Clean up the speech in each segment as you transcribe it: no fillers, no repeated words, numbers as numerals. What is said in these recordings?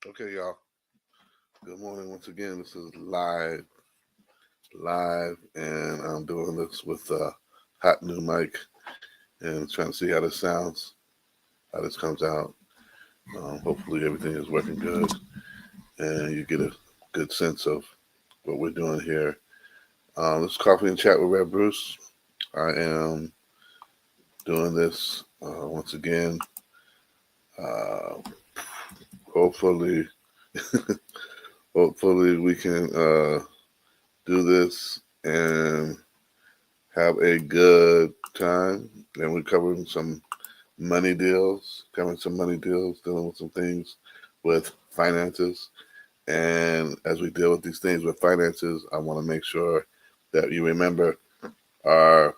Okay, y'all. Good morning once again. This is live, and I'm doing this with a hot new mic and trying to see how this sounds, how this comes out. Hopefully, everything is working good, and you get a good sense of what we're doing here. This is Coffee and Chat with Red Bruce. I am doing this once again. Uh, hopefully, hopefully we can do this and have a good time. And we're covering some money deals, dealing with some things with finances. And as we deal with these things with finances, I want to make sure that you remember our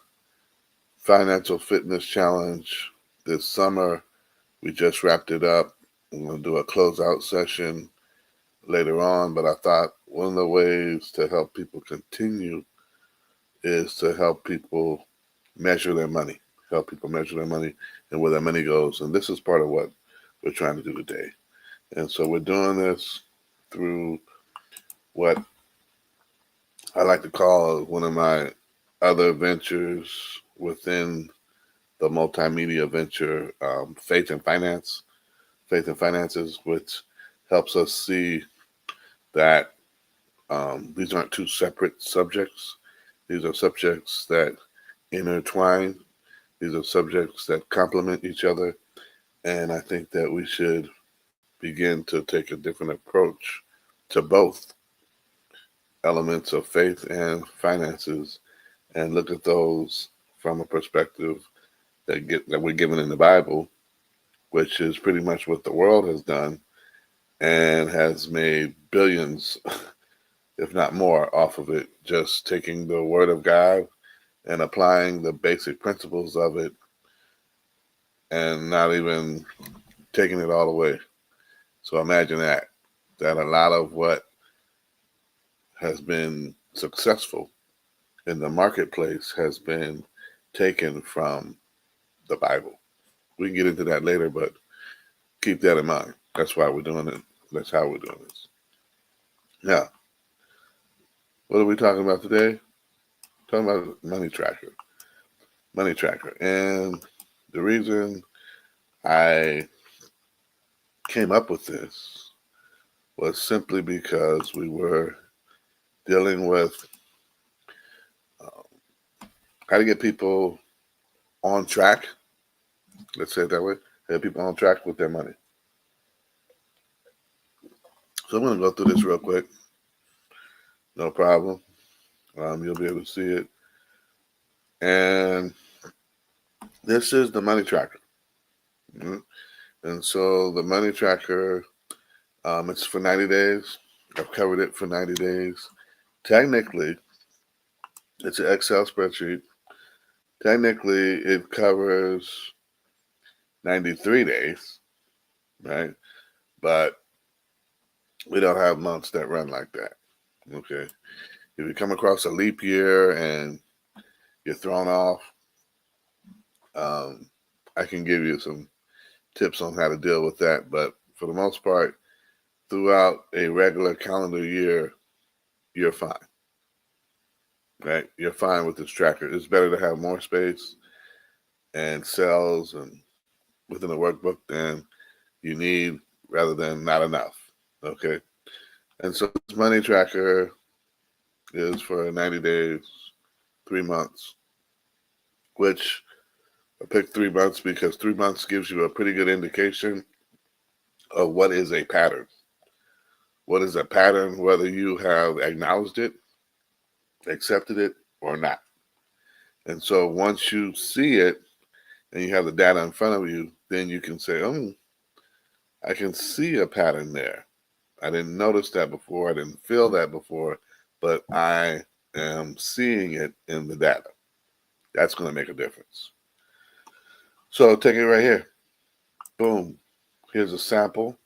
financial fitness challenge this summer. We just wrapped it up. I'm going to do a closeout session later on, but I thought one of the ways to help people continue is to help people measure their money, help people measure their money and where their money goes. And this is part of what we're trying to do today. And so we're doing this through what I like to call one of my other ventures within the multimedia venture, Faith and Finances, which helps us see that these aren't two separate subjects. These are subjects that intertwine. These are subjects that complement each other. And I think that we should begin to take a different approach to both elements of faith and finances and look at those from a perspective that we're given in the Bible, which is pretty much what the world has done and has made billions, if not more, off of it, just taking the word of God and applying the basic principles of it and not even taking it all away. So imagine that a lot of what has been successful in the marketplace has been taken from the Bible. We can get into that later, but keep that in mind. That's why we're doing it. That's how we're doing this. Now, what are we talking about today? Talking about Money Tracker. Money Tracker. And the reason I came up with this was simply because we were dealing with how to get people on track. Let's say it that way. Get people on track with their money. So I'm going to go through this real quick. No problem. You'll be able to see it. And this is the Money Tracker. Mm-hmm. And so the Money Tracker, it's for 90 days. I've covered it for 90 days. Technically, it's an Excel spreadsheet. Technically, it covers 93 days, right? But we don't have months that run like that, okay? If you come across a leap year and you're thrown off, um, I can give you some tips on how to deal with that. But for the most part, throughout a regular calendar year, you're fine, right? You're fine with this tracker. It's better to have more space and cells and within a workbook than you need rather than not enough, okay? And so this money tracker is for 90 days, 3 months, which I picked 3 months because 3 months gives you a pretty good indication of what is a pattern. What is a pattern, whether you have acknowledged it, accepted it, or not. And so once you see it and you have the data in front of you, then you can say, oh, I can see a pattern there. I didn't notice that before. I didn't feel that before, but I am seeing it in the data. That's going to make a difference. So take it right here. Boom. Here's a sample,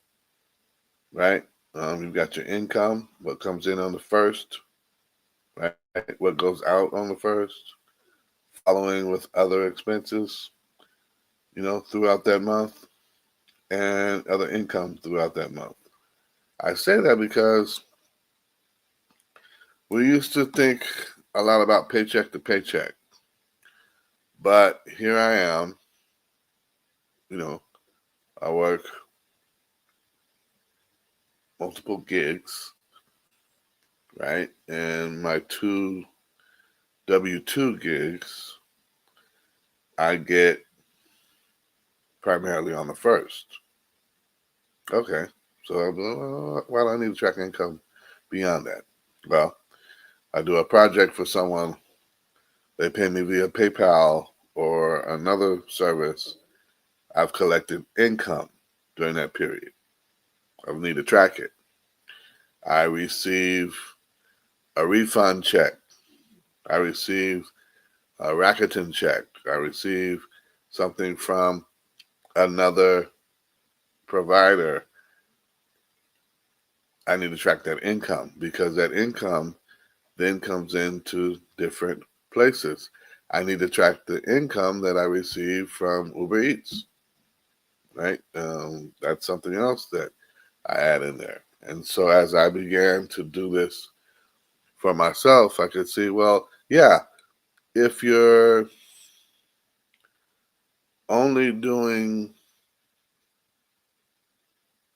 right? You've got your income, what comes in on the first, right? What goes out on the first, following with other expenses, throughout that month, and other income throughout that month. I say that because we used to think a lot about paycheck to paycheck, but here I am, you know, I work multiple gigs, right? And my two W-2 gigs, I get primarily on the first. Okay, so why do I need to track income beyond that? Well, I do a project for someone, they pay me via PayPal or another service. I've collected income during that period. I need to track it. I receive a refund check. I receive a Rakuten check. I receive something from another provider. I need to track that income because that income then comes into different places. I need to track the income that I receive from Uber Eats, right? That's something else that I add in there. And so as I began to do this for myself, I could see, well, yeah, if you're only doing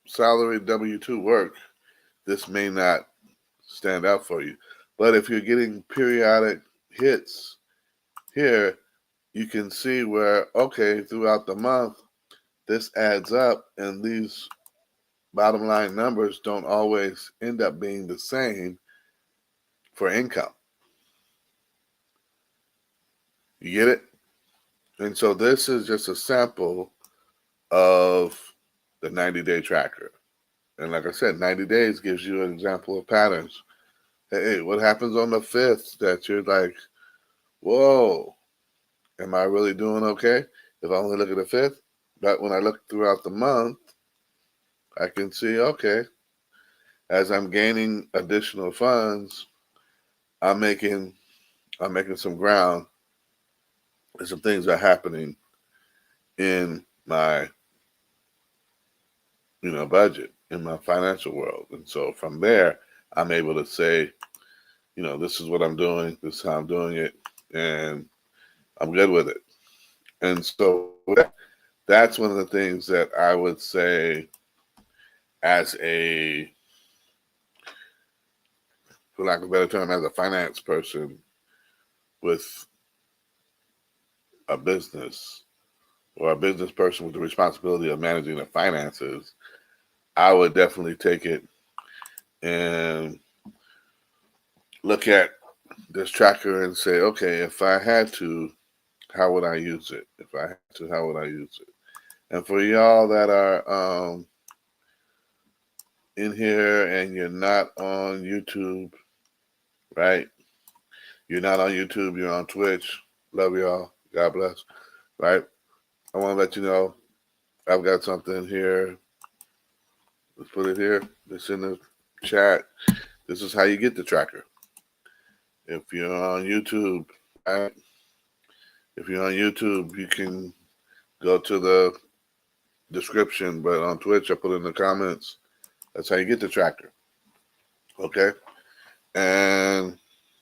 salary W-2 work, this may not stand out for you. But if you're getting periodic hits here, you can see where, okay, throughout the month, this adds up, and these bottom line numbers don't always end up being the same for income. You get it? And so this is just a sample of the 90-day tracker. And like I said, 90 days gives you an example of patterns. Hey, what happens on the 5th that you're like, whoa, am I really doing okay? If I only look at the 5th, but when I look throughout the month, I can see, okay, as I'm gaining additional funds, I'm making some ground, and some things are happening in my budget, in my financial world. And so from there, I'm able to say, this is what I'm doing, this is how I'm doing it, and I'm good with it. And so that's one of the things that I would say as a, for lack of a better term, as a finance person with a business, or a business person with the responsibility of managing the finances, I would definitely take it and look at this tracker and say, okay, if I had to, how would I use it? If I had to, how would I use it? And for y'all that are in here and you're not on YouTube, right? You're not on YouTube, you're on Twitch. Love y'all. God bless. Right? I want to let you know I've got something here. Let's put it here. It's in the chat. This is how you get the tracker. If you're on YouTube, right? If you're on YouTube, you can go to the description, but on Twitch, I put in the comments. That's how you get the tracker. Okay? And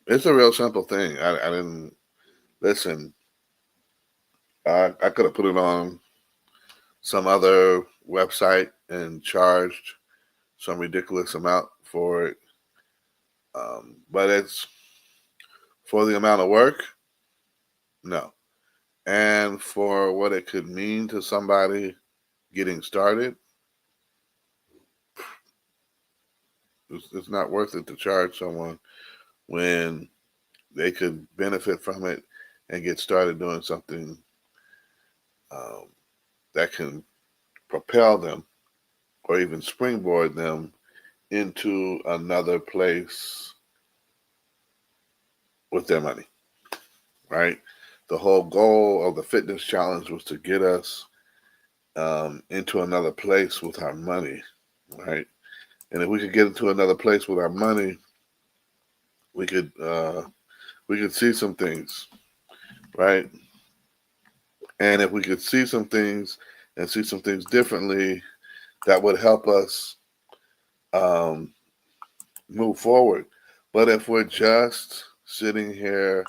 it's a real simple thing. I didn't listen. I could have put it on some other website and charged some ridiculous amount for it. But it's for the amount of work, no. And for what it could mean to somebody getting started, it's not worth it to charge someone when they could benefit from it and get started doing something that can propel them or even springboard them into another place with their money, right? The whole goal of the fitness challenge was to get us into another place with our money, right? And if we could get into another place with our money, we could see some things, right? And if we could see some things and see some things differently, that would help us um, move forward. But if we're just sitting here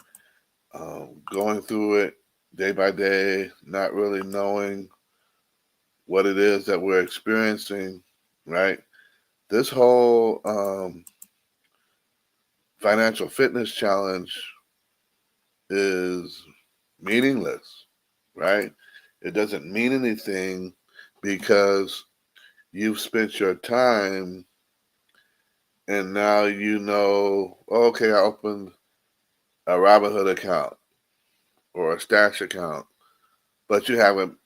going through it day by day, not really knowing what it is that we're experiencing, right? This whole financial fitness challenge is meaningless, right? It doesn't mean anything because you've spent your time and now you know, okay, I opened a Robinhood account or a Stash account, but you haven't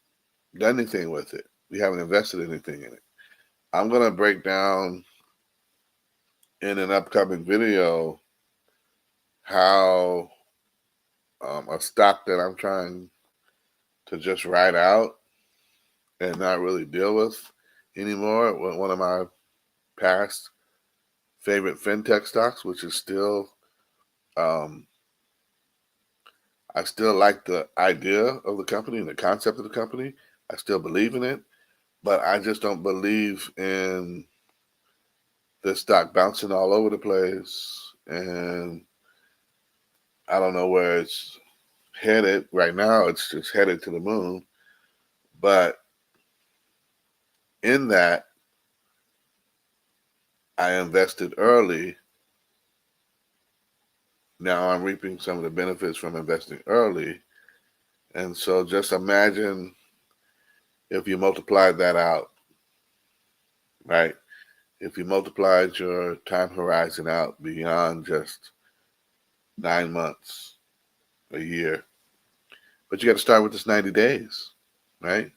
done anything with it. You haven't invested anything in it. I'm going to break down in an upcoming video how a stock that I'm trying to just write out and not really deal with anymore, one of my past favorite fintech stocks, which is still, um, I still like the idea of the company and the concept of the company. I still believe in it, but I just don't believe in the stock bouncing all over the place. And I don't know where it's headed right now. It's just headed to the moon. But in that, I invested early. Now I'm reaping some of the benefits from investing early. And so just imagine if you multiplied that out, right? If you multiplied your time horizon out beyond just 9 months, a year, but you got to start with this 90 days, right?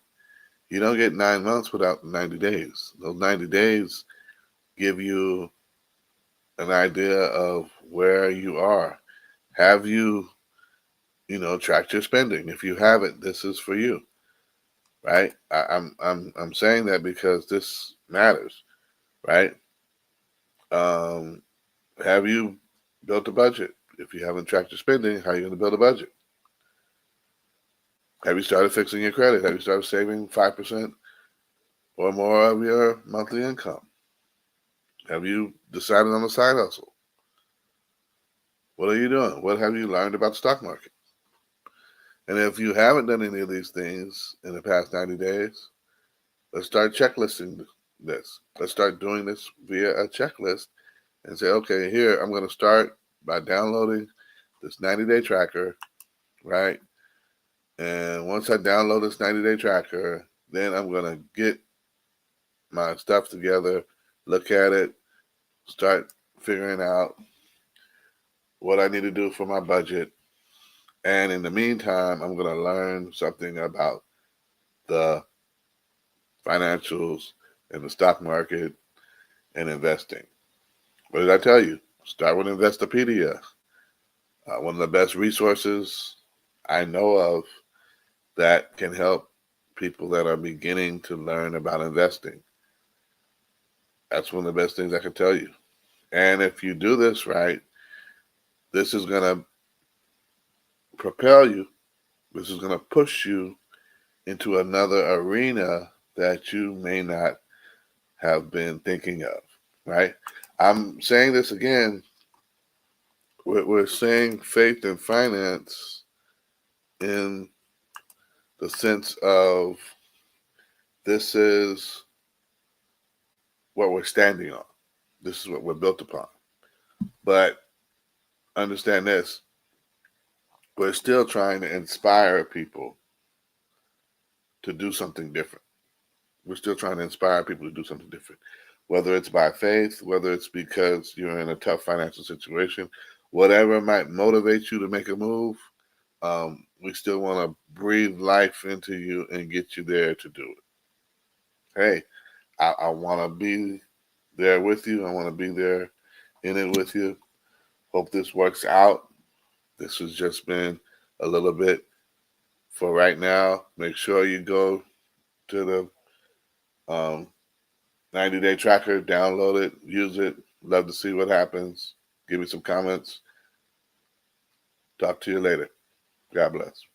You don't get 9 months without 90 days. Those 90 days give you an idea of where you are. Have you, tracked your spending? If you haven't, this is for you, right? I'm saying that because this matters, right? Um, have you built a budget? If you haven't tracked your spending, how are you going to build a budget? Have you started fixing your credit? Have you started saving 5% or more of your monthly income? Have you decided on a side hustle? What are you doing? What have you learned about the stock market? And if you haven't done any of these things in the past 90 days, let's start checklisting this. Let's start doing this via a checklist and say, okay, here, I'm going to start by downloading this 90-day tracker, right? And once I download this 90-day tracker, then I'm going to get my stuff together, look at it, start figuring out what I need to do for my budget. And in the meantime, I'm going to learn something about the financials and the stock market and investing. What did I tell you? Start with Investopedia, one of the best resources I know of that can help people that are beginning to learn about investing. That's one of the best things I can tell you. And if you do this right, this is going to propel you. This is going to push you into another arena that you may not have been thinking of, right? I'm saying this again. We're saying faith and finance in the sense of this is what we're standing on. This is what we're built upon. But understand this, we're still trying to inspire people to do something different. We're still trying to inspire people to do something different, whether it's by faith, whether it's because you're in a tough financial situation, whatever might motivate you to make a move. We still want to breathe life into you and get you there to do it. Hey, I want to be there with you. I want to be there in it with you. Hope this works out. This has just been a little bit for right now. Make sure you go to the 90-day tracker, download it, use it. Love to see what happens. Give me some comments. Talk to you later. God bless.